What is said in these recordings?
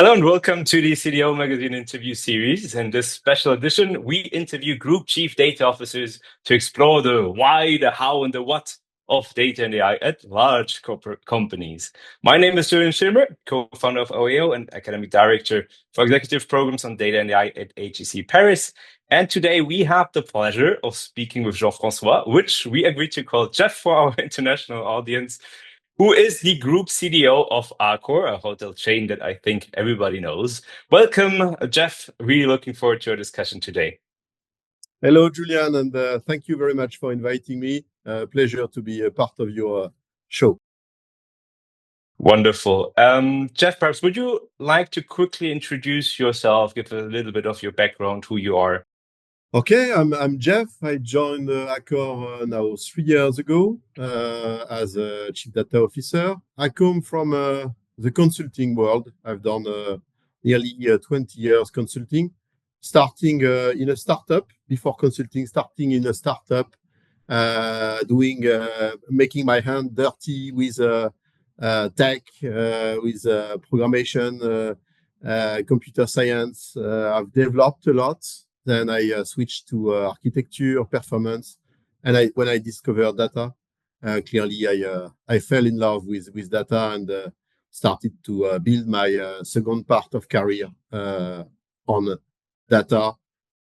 Hello and welcome to the CDO magazine interview series. In this special edition, we interview group chief data officers to explore the why, the how, and the what of data and AI at large corporate companies. My name is Julian Schimmer, co-founder of OEO and academic director for executive programs on data and AI at HEC Paris. And today we have the pleasure of speaking with Jean-François, which we agreed to call Jeff for our international audience, who is the group CDO of Accor, a hotel chain that I think everybody knows. Welcome, Jeff. Really looking forward to our discussion today. Hello, Julian, and thank you very much for inviting me. Pleasure to be a part of your show. Wonderful. Jeff, perhaps would you like to quickly introduce yourself, give a little bit of your background, who you are? Okay, I'm Jeff. I joined Accor now 3 years ago as a chief data officer. I come from the consulting world. I've done nearly 20 years consulting, starting in a startup before consulting, starting in a startup, making my hand dirty with tech, with programmation, computer science. I've developed a lot. Then I switched to architecture, performance, and when I discovered data, clearly I fell in love with data and started to build my second part of career on data,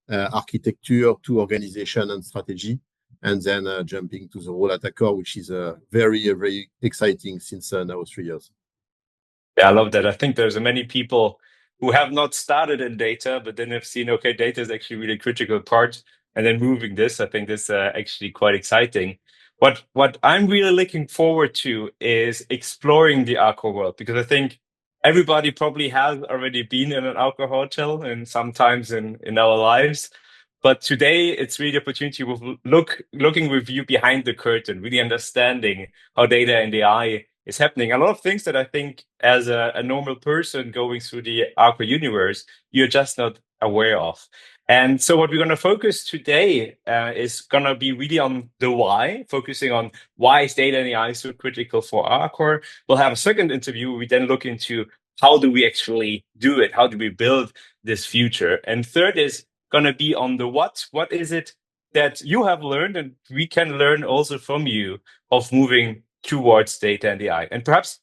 architecture to organization and strategy, and then jumping to the role at Accor, which is very, very exciting since now 3 years. Yeah, I love that. I think there's many people who have not started in data, but then have seen, okay, data is actually really a critical part. And then moving this, I think this is actually quite exciting. What I'm really looking forward to is exploring the Accor world, because I think everybody probably has already been in an Accor hotel and sometimes in our lives. But today it's really the opportunity of looking with you behind the curtain, really understanding how data and AI is happening. A lot of things that I think as a normal person going through the Accor universe, you're just not aware of. And so what we're going to focus today is going to be really on the why, focusing on why is data and AI so critical for Accor. We'll have a second interview. We then look into how do we actually do it? How do we build this future? And third is going to be on the what. What is it that you have learned and we can learn also from you of moving towards data and AI? And perhaps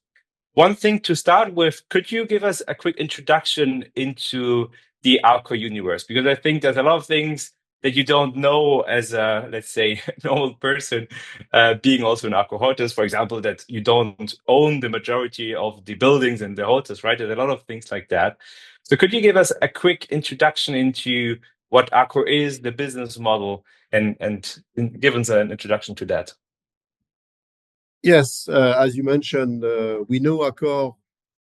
one thing to start with, could you give us a quick introduction into the Accor universe? Because I think there's a lot of things that you don't know as a, let's say, normal person, being also in Accor hotels, for example, that you don't own the majority of the buildings and the hotels, right? There's a lot of things like that. So could you give us a quick introduction into what Accor is, the business model, and give us an introduction to that? Yes, as you mentioned, we know Accor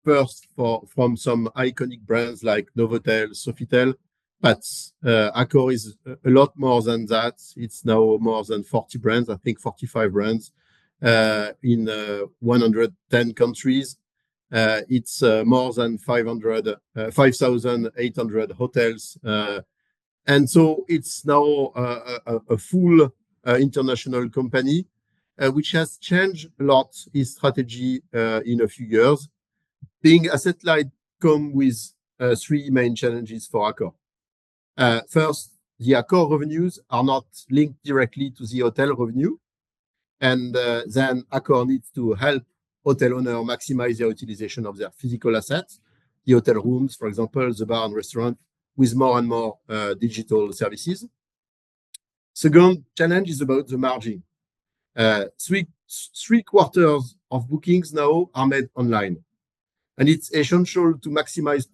first from some iconic brands like Novotel, Sofitel, but Accor is a lot more than that. It's now more than 40 brands, I think 45 brands in 110 countries. It's more than 5,800 hotels. And so it's now a full international company, which has changed a lot its strategy in a few years. Being asset light come with 3 main challenges for Accor. First, the Accor revenues are not linked directly to the hotel revenue. And then Accor needs to help hotel owners maximize their utilization of their physical assets, the hotel rooms, for example, the bar and restaurant, with more and more digital services. Second challenge is about the margin. Three quarters of bookings now are made online. And it's essential to maximize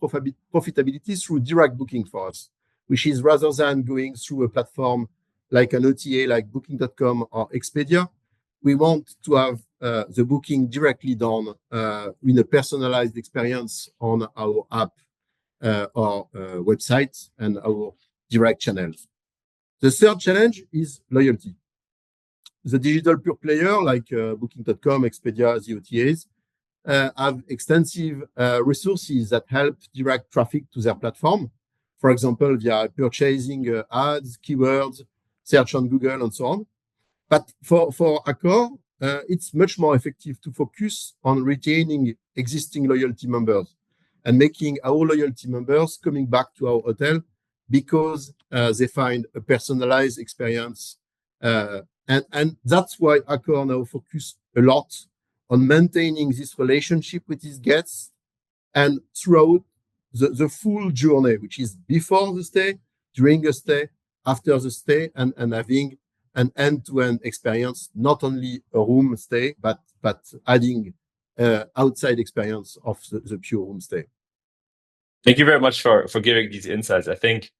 profitability through direct booking for us, which is rather than going through a platform like an OTA, like Booking.com or Expedia. We want to have the booking directly done in a personalized experience on our app or website and our direct channels. The third challenge is loyalty. The digital pure player like Booking.com, Expedia, the OTAs have extensive resources that help direct traffic to their platform. For example, via purchasing ads, keywords, search on Google, and so on. But for Accor, it's much more effective to focus on retaining existing loyalty members. and making our loyalty members coming back to our hotel because they find a personalized experience. And that's why Accor now focus a lot on maintaining this relationship with his guests and throughout the full journey, which is before the stay, during the stay, after the stay, and having an end-to-end experience, not only a room stay, but adding outside experience of the pure room stay. Thank you very much for giving these insights. I think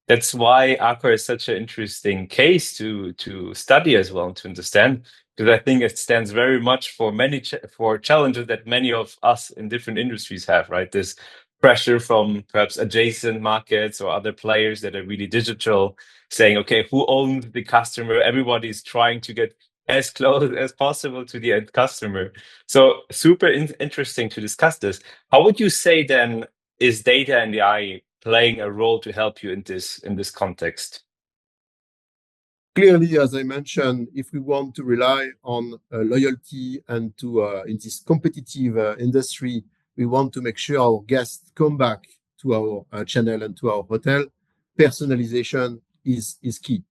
that's why Accor is such an interesting case to study as well and to understand, because I think it stands very much for many for challenges that many of us in different industries have, right? This pressure from perhaps adjacent markets or other players that are really digital, saying, okay, who owns the customer? Everybody's trying to get as close as possible to the end customer. So super interesting to discuss this. How would you say then is data and AI playing a role to help you in this context? Clearly, as I mentioned, if we want to rely on loyalty and to in this competitive industry, we want to make sure our guests come back to our channel and to our hotel. Personalization is key.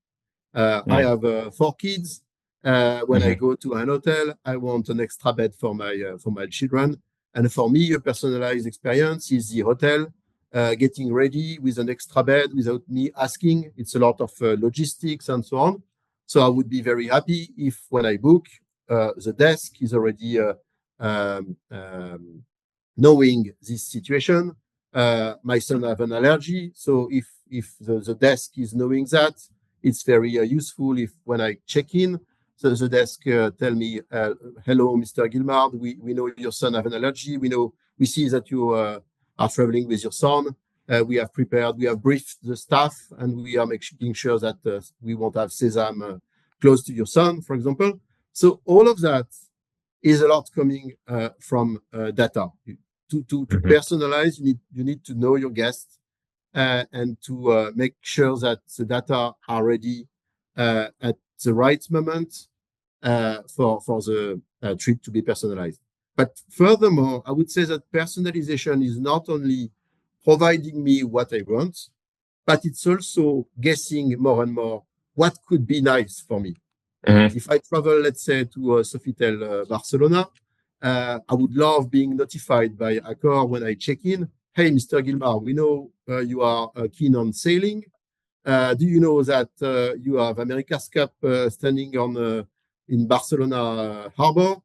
I have 4 kids. When I go to an hotel, I want an extra bed for my children. And for me, a personalized experience is the hotel getting ready with an extra bed without me asking. It's a lot of logistics and so on. So I would be very happy if when I book, the desk is already knowing this situation. My son have an allergy. So if the desk is knowing that, it's very useful if when I check in, so the desk tell me, hello, Mr. Guilmard, we know your son have an allergy. We see that you are traveling with your son. We have briefed the staff, and we are making sure that we won't have sesame close to your son, for example. So all of that is a lot coming from data. To personalize, you need to know your guests and to make sure that the data are ready at the right moment for the trip to be personalized. But furthermore, I would say that personalization is not only providing me what I want, but it's also guessing more and more what could be nice for me. If I travel, let's say, to Sofitel Barcelona, I would love being notified by Accor when I check in. Hey, Mr. Guilmard, we know you are keen on sailing. Do you know that you have America's Cup standing on in Barcelona harbor?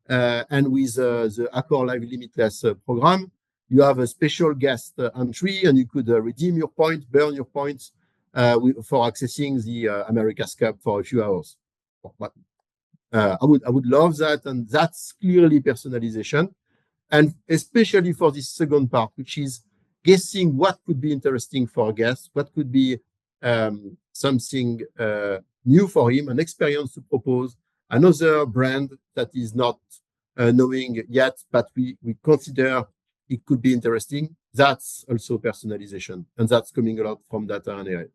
And with the Accor Live Limitless program, you have a special guest entry, and you could redeem your point, burn your points for accessing the America's Cup for a few hours. I would love that, and that's clearly personalization, and especially for this second part, which is guessing what could be interesting for a guest, what could be something new for him, an experience to propose, another brand that is not knowing yet, but we consider it could be interesting. That's also personalization, and that's coming a lot from data and AI.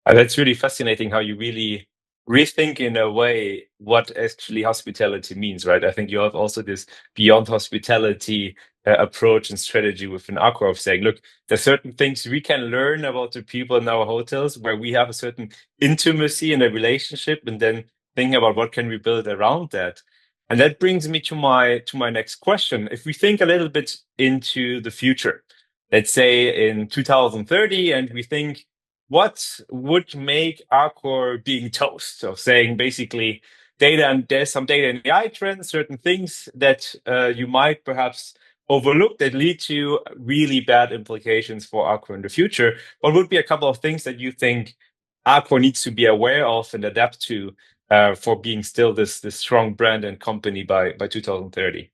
That's really fascinating how you really rethink in a way what actually hospitality means, right? I think you have also this beyond hospitality approach and strategy within Accor of saying, look, there's certain things we can learn about the people in our hotels where we have a certain intimacy and a relationship, and then thinking about what can we build around that. And that brings me to my next question. If we think a little bit into the future, let's say in 2030, and we think, what would make Accor being toast of saying basically data, and there's some data and AI trends, certain things that you might perhaps overlook that lead to really bad implications for Accor in the future? What would be a couple of things that you think Accor needs to be aware of and adapt to for being still this strong brand and company by 2030?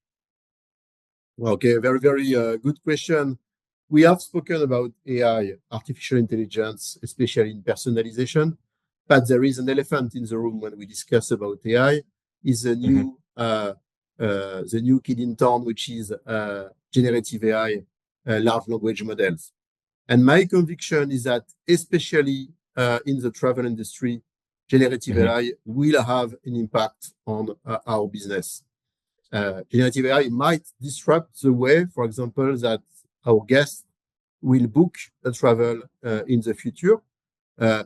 Okay, very, very good question. We have spoken about AI, artificial intelligence, especially in personalization, but there is an elephant in the room when we discuss about AI, is the new kid in town, which is generative AI, large language models. And my conviction is that, especially in the travel industry, generative AI will have an impact on our business. generative AI might disrupt the way, for example, that our guests will book a travel in the future.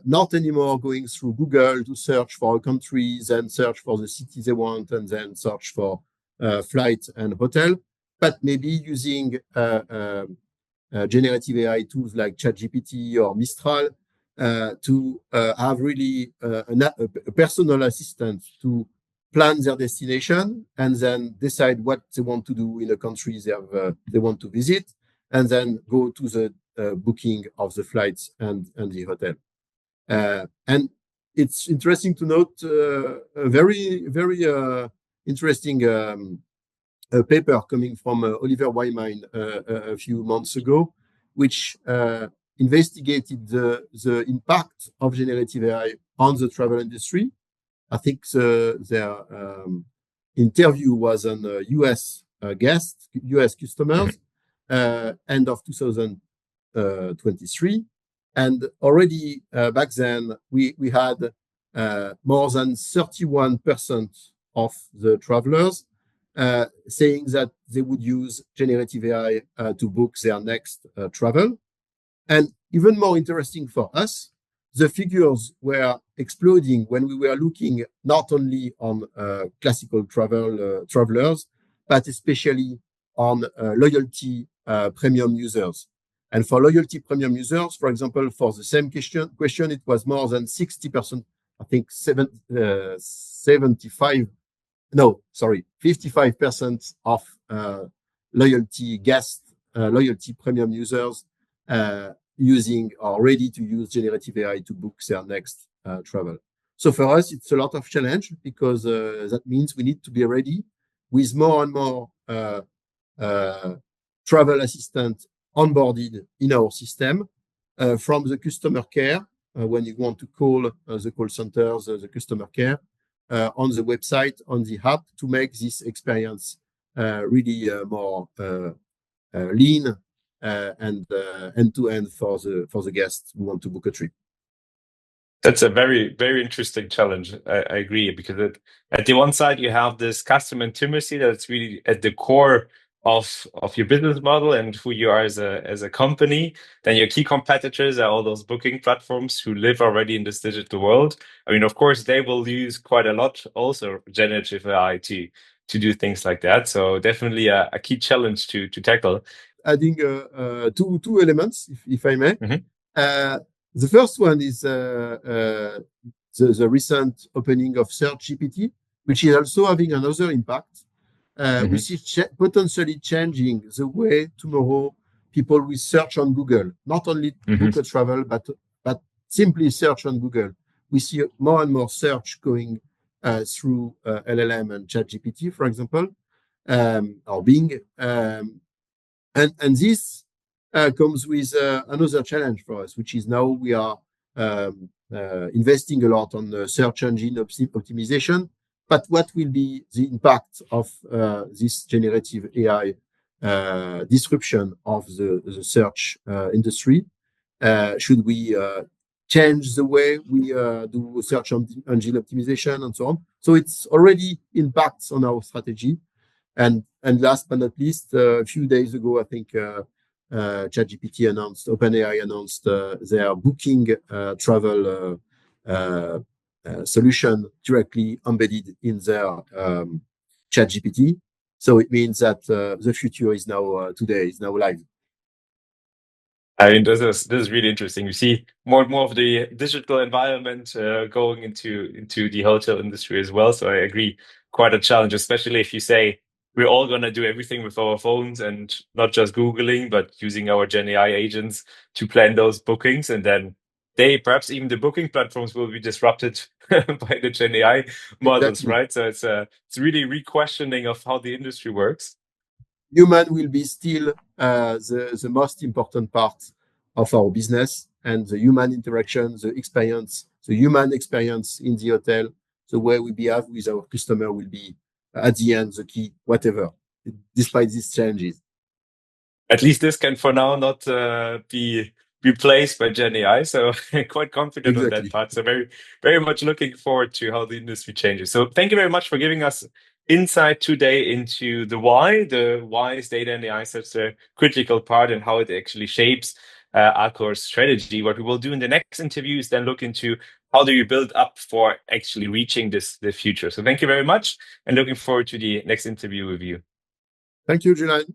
Not anymore going through Google to search for a country, then search for the city they want, and then search for flight and hotel, but maybe using generative AI tools like ChatGPT or Mistral to have really a personal assistant to plan their destination and then decide what they want to do in a country they want to visit, and then go to the booking of the flights and the hotel. And it's interesting to note a very, very interesting paper coming from Oliver Wyman a few months ago, which investigated the impact of generative AI on the travel industry. I think their interview was on US guests, US customers, end of 2023. And already back then, we had more than 31% of the travelers saying that they would use generative AI to book their next travel. And even more interesting for us, the figures were exploding when we were looking not only on classical travelers, but especially on loyalty premium users. And for loyalty premium users, for example, for the same question, it was more than 60%, I think 55% of loyalty guests, loyalty premium users using or ready to use generative AI to book their next travel. So for us, it's a lot of challenge because that means we need to be ready with more and more travel assistant onboarded in our system from the customer care when you want to call the call centers, the customer care on the website, on the app to make this experience really more lean and end-to-end for the guests who want to book a trip. That's a very, very interesting challenge. I agree, because at the one side, you have this customer intimacy that's really at the core of your business model and who you are as a company. Then your key competitors are all those booking platforms who live already in this digital world. I mean, of course, they will use quite a lot also generative AI to do things like that. So definitely a key challenge to tackle. Adding two elements, if I may. Mm-hmm. The first one is the recent opening of Search GPT, which is also having another impact. We see potentially changing the way tomorrow people will search on Google, not only book a travel, but simply search on Google. We see more and more search going through LLM and ChatGPT, for example, or Bing. And this comes with another challenge for us, which is now we are investing a lot on search engine optimization. But what will be the impact of this generative AI disruption of the search industry? Should we change the way we do search engine optimization and so on? So it's already impacts on our strategy. And last but not least, a few days ago, I think ChatGPT announced, OpenAI announced their booking travel solution directly embedded in their ChatGPT. So it means that the future is now today, is now live. I mean, this is really interesting. You see more and more of the digital environment going into the hotel industry as well. So I agree, quite a challenge, especially if you say we're all going to do everything with our phones and not just Googling, but using our Gen AI agents to plan those bookings. And then perhaps even the booking platforms will be disrupted by the Gen AI models, Exactly. right? So it's really re-questioning of how the industry works. Human will be still the most important part of our business, and the human interaction, the experience, the human experience in the hotel, the way we behave with our customer will be at the end the key, whatever, despite these changes. At least this can for now not be replaced by Gen AI. So quite confident on that Exactly. part. So very, very much looking forward to how the industry changes. So thank you very much for giving us insight today into the why. The why is data and AI such a critical part and how it actually shapes Alcor's strategy. What we will do in the next interview is then look into how do you build up for actually reaching the future. So thank you very much and looking forward to the next interview with you. Thank you, Julian.